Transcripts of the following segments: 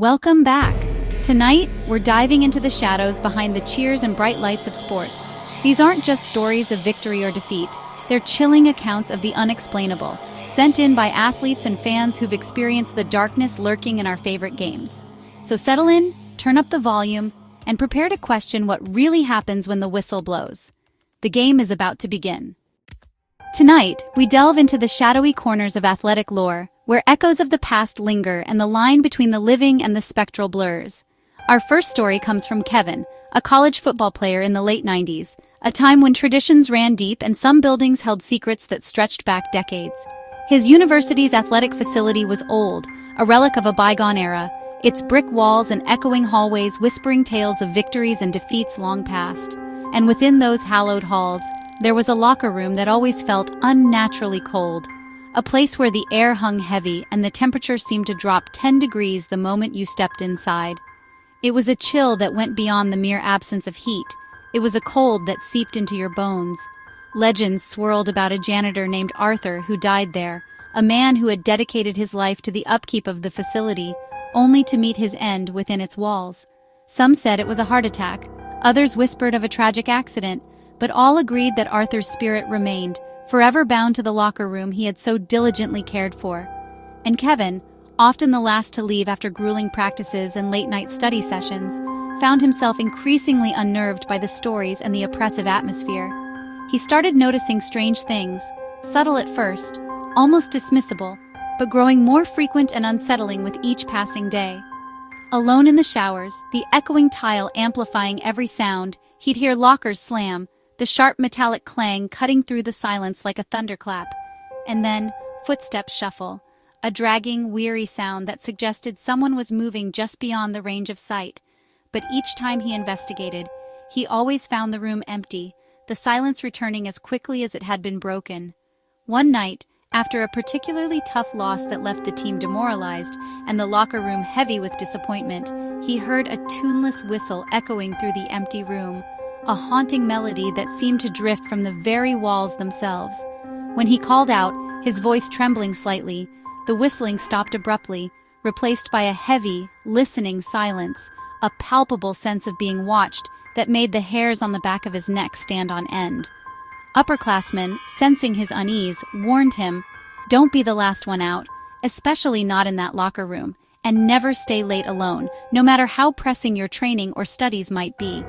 Welcome back! Tonight, we're diving into the shadows behind the cheers and bright lights of sports. These aren't just stories of victory or defeat, they're chilling accounts of the unexplainable, sent in by athletes and fans who've experienced the darkness lurking in our favorite games. So settle in, turn up the volume, and prepare to question what really happens when the whistle blows. The game is about to begin. Tonight, we delve into the shadowy corners of athletic lore, where echoes of the past linger and the line between the living and the spectral blurs. Our first story comes from Kevin, a college football player in the late 90s, a time when traditions ran deep and some buildings held secrets that stretched back decades. His university's athletic facility was old, a relic of a bygone era, its brick walls and echoing hallways whispering tales of victories and defeats long past. And within those hallowed halls, there was a locker room that always felt unnaturally cold. A place where the air hung heavy and the temperature seemed to drop 10 degrees the moment you stepped inside. It was a chill that went beyond the mere absence of heat. It was a cold that seeped into your bones. Legends swirled about a janitor named Arthur who died there, a man who had dedicated his life to the upkeep of the facility, only to meet his end within its walls. Some said it was a heart attack, others whispered of a tragic accident, but all agreed that Arthur's spirit remained, forever bound to the locker room he had so diligently cared for. And Kevin, often the last to leave after grueling practices and late-night study sessions, found himself increasingly unnerved by the stories and the oppressive atmosphere. He started noticing strange things, subtle at first, almost dismissible, but growing more frequent and unsettling with each passing day. Alone in the showers, the echoing tile amplifying every sound, he'd hear lockers slam, the sharp metallic clang cutting through the silence like a thunderclap. And then, footsteps shuffle, a dragging, weary sound that suggested someone was moving just beyond the range of sight. But each time he investigated, he always found the room empty, the silence returning as quickly as it had been broken. One night, after a particularly tough loss that left the team demoralized and the locker room heavy with disappointment, he heard a tuneless whistle echoing through the empty room, a haunting melody that seemed to drift from the very walls themselves. When he called out, his voice trembling slightly, the whistling stopped abruptly, replaced by a heavy, listening silence, a palpable sense of being watched that made the hairs on the back of his neck stand on end. Upperclassmen, sensing his unease, warned him, "Don't be the last one out, especially not in that locker room, and never stay late alone, no matter how pressing your training or studies might be."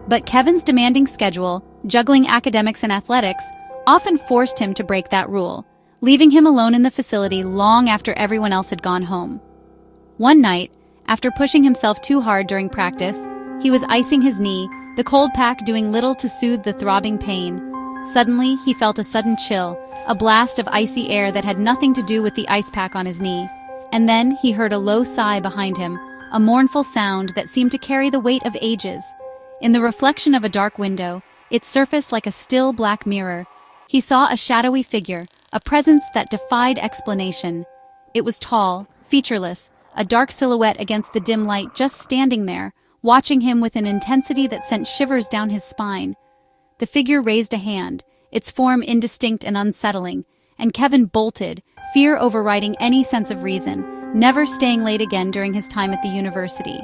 But Kevin's demanding schedule, juggling academics and athletics, often forced him to break that rule, leaving him alone in the facility long after everyone else had gone home. One night, after pushing himself too hard during practice, he was icing his knee, the cold pack doing little to soothe the throbbing pain. Suddenly, he felt a sudden chill, a blast of icy air that had nothing to do with the ice pack on his knee. And then he heard a low sigh behind him, a mournful sound that seemed to carry the weight of ages. In the reflection of a dark window, it surfaced like a still black mirror. He saw a shadowy figure, a presence that defied explanation. It was tall, featureless, a dark silhouette against the dim light just standing there, watching him with an intensity that sent shivers down his spine. The figure raised a hand, its form indistinct and unsettling, and Kevin bolted, fear overriding any sense of reason, never staying late again during his time at the university.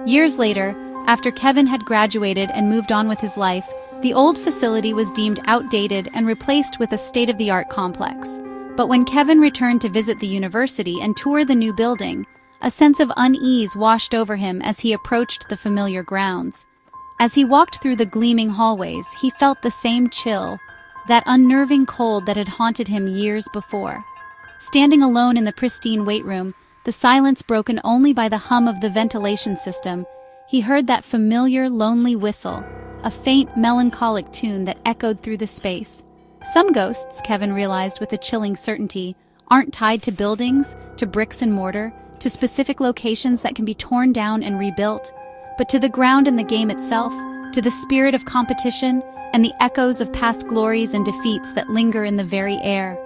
Years later, after Kevin had graduated and moved on with his life, the old facility was deemed outdated and replaced with a state-of-the-art complex. But when Kevin returned to visit the university and tour the new building, a sense of unease washed over him as he approached the familiar grounds. As he walked through the gleaming hallways, he felt the same chill, that unnerving cold that had haunted him years before. Standing alone in the pristine weight room, the silence broken only by the hum of the ventilation system, he heard that familiar, lonely whistle, a faint, melancholic tune that echoed through the space. Some ghosts, Kevin realized with a chilling certainty, aren't tied to buildings, to bricks and mortar, to specific locations that can be torn down and rebuilt, but to the ground and the game itself, to the spirit of competition and the echoes of past glories and defeats that linger in the very air.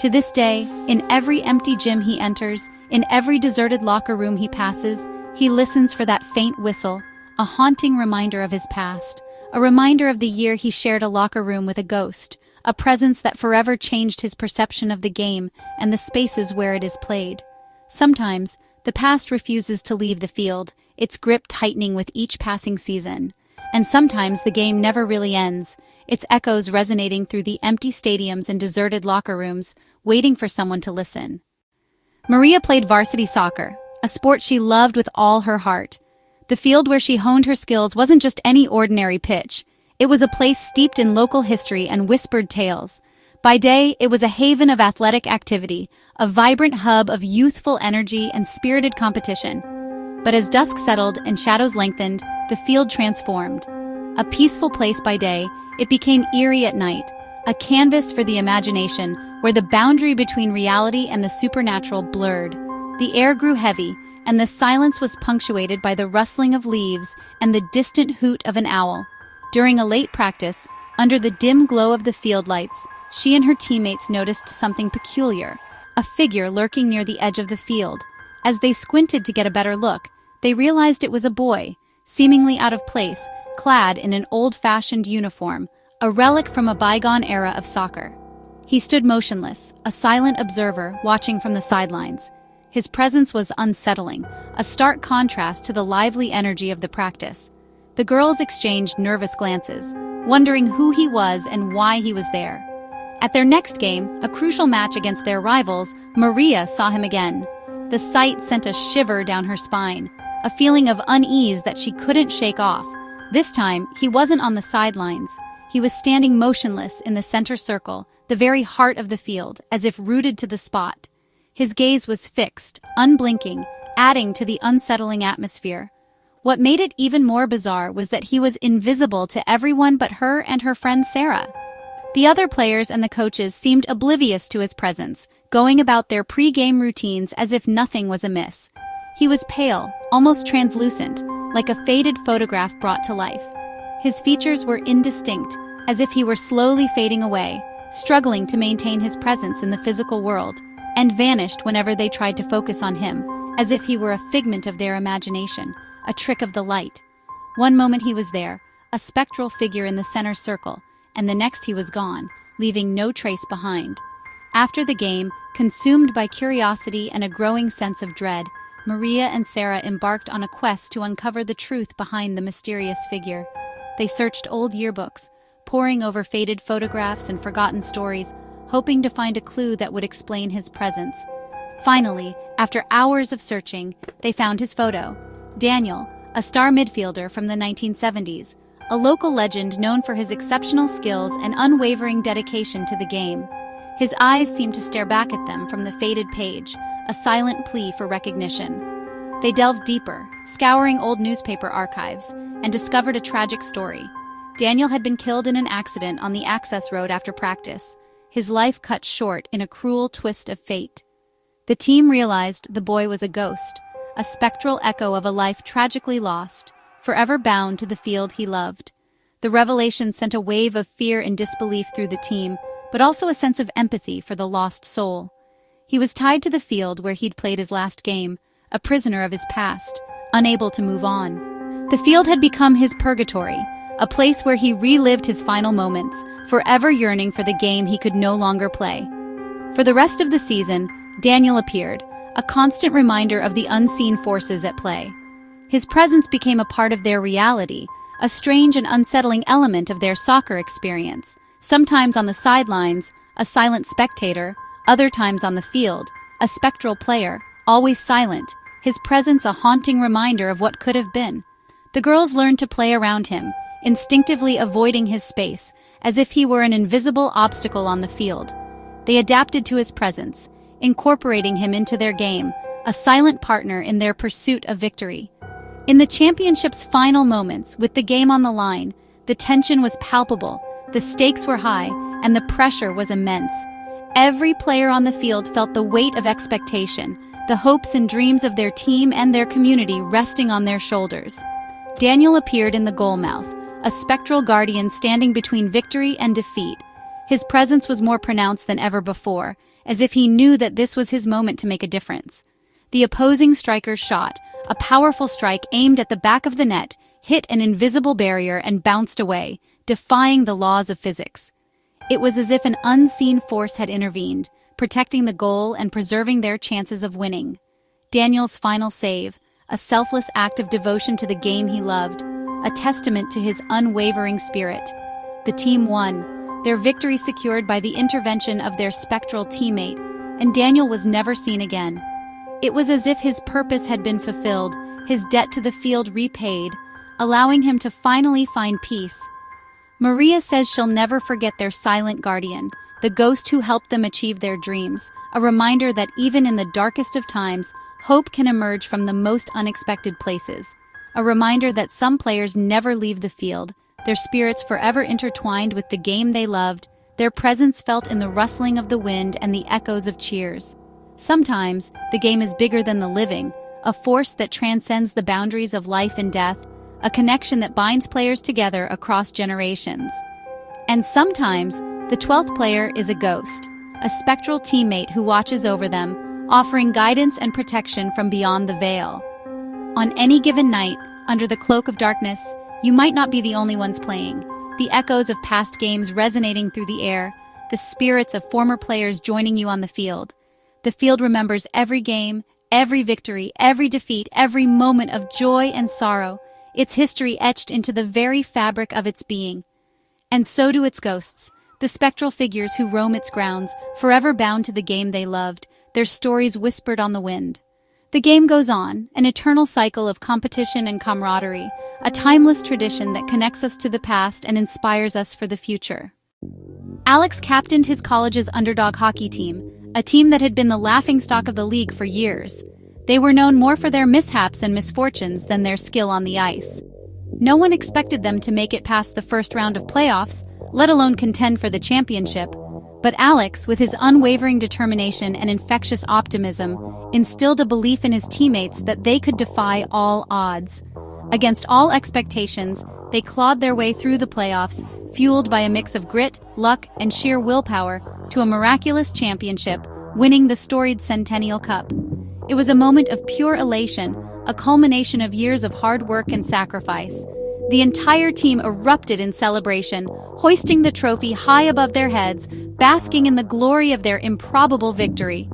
To this day, in every empty gym he enters, in every deserted locker room he passes, he listens for that faint whistle, a haunting reminder of his past, a reminder of the year he shared a locker room with a ghost, a presence that forever changed his perception of the game and the spaces where it is played. Sometimes, The past refuses to leave the field, its grip tightening with each passing season. And sometimes the game never really ends, its echoes resonating through the empty stadiums and deserted locker rooms, waiting for someone to listen. Maria played varsity soccer, a sport she loved with all her heart. The field where she honed her skills wasn't just any ordinary pitch. It was a place steeped in local history and whispered tales. By day, it was a haven of athletic activity, a vibrant hub of youthful energy and spirited competition. But as dusk settled and shadows lengthened, the field transformed. A peaceful place by day, it became eerie at night, a canvas for the imagination where the boundary between reality and the supernatural blurred. The air grew heavy, and the silence was punctuated by the rustling of leaves and the distant hoot of an owl. During a late practice, under the dim glow of the field lights, she and her teammates noticed something peculiar, a figure lurking near the edge of the field. As they squinted to get a better look, they realized it was a boy, seemingly out of place, clad in an old-fashioned uniform, a relic from a bygone era of soccer. He stood motionless, a silent observer watching from the sidelines. His presence was unsettling, a stark contrast to the lively energy of the practice. The girls exchanged nervous glances, wondering who he was and why he was there. At their next game, a crucial match against their rivals, Maria saw him again. The sight sent a shiver down her spine, a feeling of unease that she couldn't shake off. This time, he wasn't on the sidelines. He was standing motionless in the center circle, the very heart of the field, as if rooted to the spot. His gaze was fixed, unblinking, adding to the unsettling atmosphere. What made it even more bizarre was that he was invisible to everyone but her and her friend Sarah. The other players and the coaches seemed oblivious to his presence, going about their pre-game routines as if nothing was amiss. He was pale, almost translucent, like a faded photograph brought to life. His features were indistinct, as if he were slowly fading away, struggling to maintain his presence in the physical world, and vanished whenever they tried to focus on him, as if he were a figment of their imagination, a trick of the light. One moment he was there, a spectral figure in the center circle, and the next he was gone, leaving no trace behind. After the game, consumed by curiosity and a growing sense of dread, Maria and Sarah embarked on a quest to uncover the truth behind the mysterious figure. They searched old yearbooks, poring over faded photographs and forgotten stories, hoping to find a clue that would explain his presence. Finally, after hours of searching, they found his photo. Daniel, a star midfielder from the 1970s, a local legend known for his exceptional skills and unwavering dedication to the game. His eyes seemed to stare back at them from the faded page, a silent plea for recognition. They delved deeper, scouring old newspaper archives, and discovered a tragic story. Daniel had been killed in an accident on the access road after practice, his life cut short in a cruel twist of fate. The team realized the boy was a ghost, a spectral echo of a life tragically lost, forever bound to the field he loved. The revelation sent a wave of fear and disbelief through the team, but also a sense of empathy for the lost soul. He was tied to the field where he'd played his last game, a prisoner of his past, unable to move on. The field had become his purgatory, a place where he relived his final moments, forever yearning for the game he could no longer play. For the rest of the season, Daniel appeared, a constant reminder of the unseen forces at play. His presence became a part of their reality, a strange and unsettling element of their soccer experience, sometimes on the sidelines, a silent spectator, other times on the field, a spectral player, always silent, his presence a haunting reminder of what could have been. The girls learned to play around him, instinctively avoiding his space, as if he were an invisible obstacle on the field. They adapted to his presence, incorporating him into their game, a silent partner in their pursuit of victory. In the championship's final moments, with the game on the line, the tension was palpable, the stakes were high, and the pressure was immense. Every player on the field felt the weight of expectation, the hopes and dreams of their team and their community resting on their shoulders. Daniel appeared in the goal mouth, a spectral guardian standing between victory and defeat. His presence was more pronounced than ever before, as if he knew that this was his moment to make a difference. The opposing striker's shot, a powerful strike aimed at the back of the net, hit an invisible barrier and bounced away, defying the laws of physics. It was as if an unseen force had intervened, protecting the goal and preserving their chances of winning. Daniel's final save, a selfless act of devotion to the game he loved, a testament to his unwavering spirit. The team won, their victory secured by the intervention of their spectral teammate, and Daniel was never seen again. It was as if his purpose had been fulfilled, his debt to the field repaid, allowing him to finally find peace. Maria says she'll never forget their silent guardian, the ghost who helped them achieve their dreams, a reminder that even in the darkest of times, hope can emerge from the most unexpected places. A reminder that some players never leave the field, their spirits forever intertwined with the game they loved, their presence felt in the rustling of the wind and the echoes of cheers. Sometimes, the game is bigger than the living, a force that transcends the boundaries of life and death, a connection that binds players together across generations. And sometimes, the 12th player is a ghost, a spectral teammate who watches over them, offering guidance and protection from beyond the veil. On any given night, under the cloak of darkness, you might not be the only ones playing. The echoes of past games resonating through the air, the spirits of former players joining you on the field. The field remembers every game, every victory, every defeat, every moment of joy and sorrow, its history etched into the very fabric of its being. And so do its ghosts, the spectral figures who roam its grounds, forever bound to the game they loved, their stories whispered on the wind. The game goes on, an eternal cycle of competition and camaraderie, a timeless tradition that connects us to the past and inspires us for the future. Alex captained his college's underdog hockey team, a team that had been the laughingstock of the league for years. They were known more for their mishaps and misfortunes than their skill on the ice. No one expected them to make it past the first round of playoffs, let alone contend for the championship. But Alex, with his unwavering determination and infectious optimism, instilled a belief in his teammates that they could defy all odds. Against all expectations, they clawed their way through the playoffs, fueled by a mix of grit, luck, and sheer willpower, to a miraculous championship, winning the storied Centennial Cup. It was a moment of pure elation, a culmination of years of hard work and sacrifice. The entire team erupted in celebration, hoisting the trophy high above their heads, basking in the glory of their improbable victory.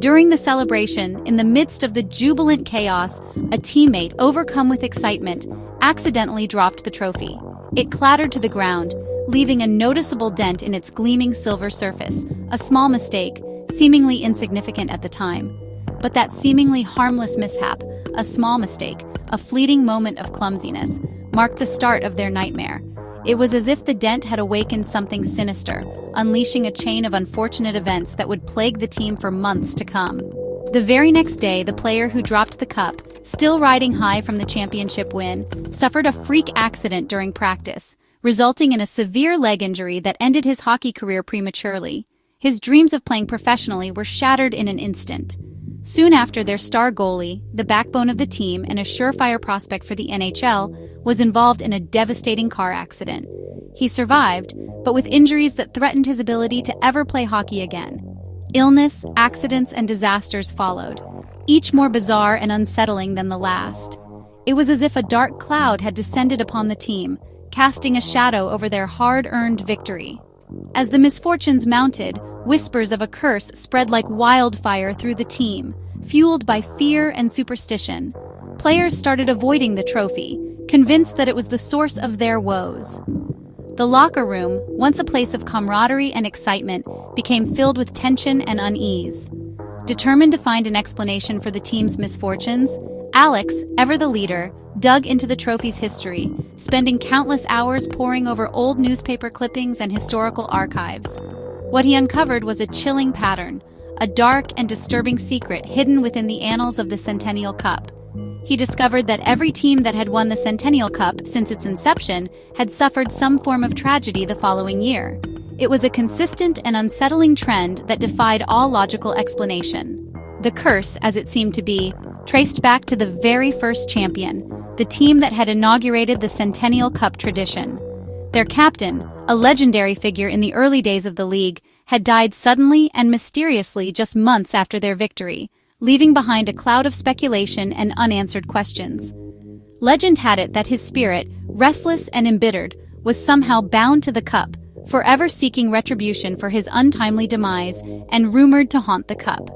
During the celebration, in the midst of the jubilant chaos, a teammate, overcome with excitement, accidentally dropped the trophy. It clattered to the ground, leaving a noticeable dent in its gleaming silver surface, a small mistake, seemingly insignificant at the time. But that seemingly harmless mishap, a small mistake, a fleeting moment of clumsiness, marked the start of their nightmare. It was as if the dent had awakened something sinister, unleashing a chain of unfortunate events that would plague the team for months to come. The very next day, the player who dropped the cup, still riding high from the championship win, suffered a freak accident during practice, resulting in a severe leg injury that ended his hockey career prematurely. His dreams of playing professionally were shattered in an instant. Soon after, their star goalie, the backbone of the team and a surefire prospect for the NHL, was involved in a devastating car accident. He survived, but with injuries that threatened his ability to ever play hockey again. Illness, accidents, and disasters followed, each more bizarre and unsettling than the last. It was as if a dark cloud had descended upon the team, casting a shadow over their hard-earned victory. As the misfortunes mounted, whispers of a curse spread like wildfire through the team, fueled by fear and superstition. Players started avoiding the trophy, convinced that it was the source of their woes. The locker room, once a place of camaraderie and excitement, became filled with tension and unease. Determined to find an explanation for the team's misfortunes, Alex, ever the leader, dug into the trophy's history, spending countless hours poring over old newspaper clippings and historical archives. What he uncovered was a chilling pattern, a dark and disturbing secret hidden within the annals of the Centennial Cup. He discovered that every team that had won the Centennial Cup since its inception had suffered some form of tragedy the following year. It was a consistent and unsettling trend that defied all logical explanation. The curse, as it seemed to be, traced back to the very first champion, the team that had inaugurated the Centennial Cup tradition. Their captain, a legendary figure in the early days of the league, had died suddenly and mysteriously just months after their victory, leaving behind a cloud of speculation and unanswered questions. Legend had it that his spirit, restless and embittered, was somehow bound to the cup, forever seeking retribution for his untimely demise and rumored to haunt the cup.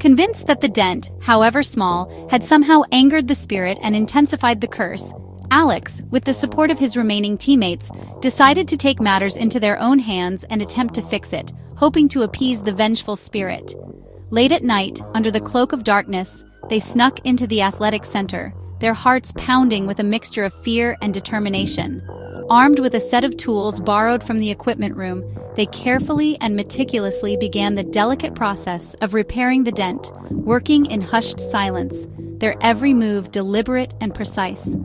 Convinced that the dent, however small, had somehow angered the spirit and intensified the curse, Alex, with the support of his remaining teammates, decided to take matters into their own hands and attempt to fix it, hoping to appease the vengeful spirit. Late at night, under the cloak of darkness, they snuck into the athletic center, their hearts pounding with a mixture of fear and determination. Armed with a set of tools borrowed from the equipment room, they carefully and meticulously began the delicate process of repairing the dent, working in hushed silence, their every move deliberate and precise.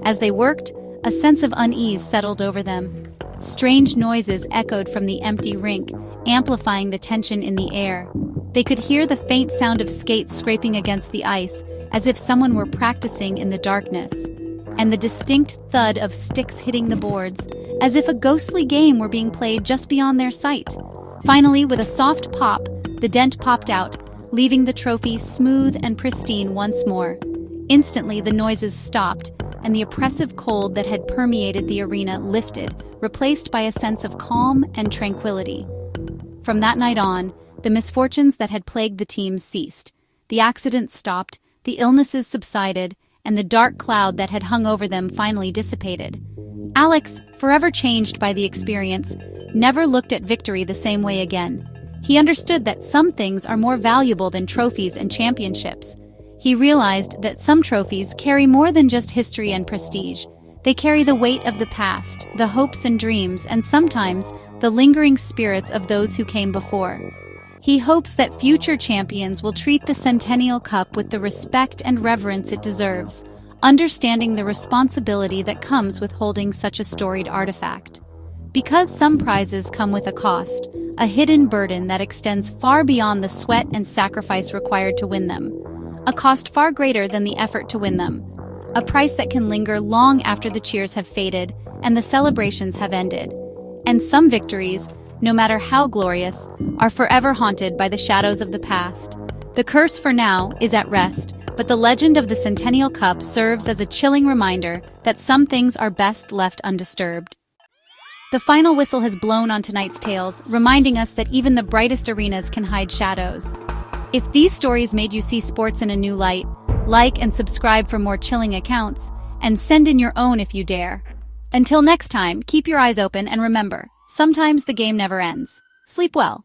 As they worked, a sense of unease settled over them. Strange noises echoed from the empty rink, amplifying the tension in the air. They could hear the faint sound of skates scraping against the ice, as if someone were practicing in the darkness, and the distinct thud of sticks hitting the boards, as if a ghostly game were being played just beyond their sight. Finally, with a soft pop, the dent popped out, leaving the trophy smooth and pristine once more. Instantly, the noises stopped, and the oppressive cold that had permeated the arena lifted, replaced by a sense of calm and tranquility. From that night on, the misfortunes that had plagued the team ceased. The accidents stopped, the illnesses subsided, and the dark cloud that had hung over them finally dissipated. Alex, forever changed by the experience, never looked at victory the same way again. He understood that some things are more valuable than trophies and championships. He realized that some trophies carry more than just history and prestige. They carry the weight of the past, the hopes and dreams, and sometimes the lingering spirits of those who came before. He hopes that future champions will treat the Centennial Cup with the respect and reverence it deserves, understanding the responsibility that comes with holding such a storied artifact. Because some prizes come with a cost, a hidden burden that extends far beyond the sweat and sacrifice required to win them. A cost far greater than the effort to win them. A price that can linger long after the cheers have faded and the celebrations have ended. And some victories, no matter how glorious, are forever haunted by the shadows of the past. The curse for now is at rest, but the legend of the Centennial Cup serves as a chilling reminder that some things are best left undisturbed. The final whistle has blown on tonight's tales, reminding us that even the brightest arenas can hide shadows. If these stories made you see sports in a new light, like and subscribe for more chilling accounts, and send in your own if you dare. Until next time, keep your eyes open and remember, sometimes the game never ends. Sleep well.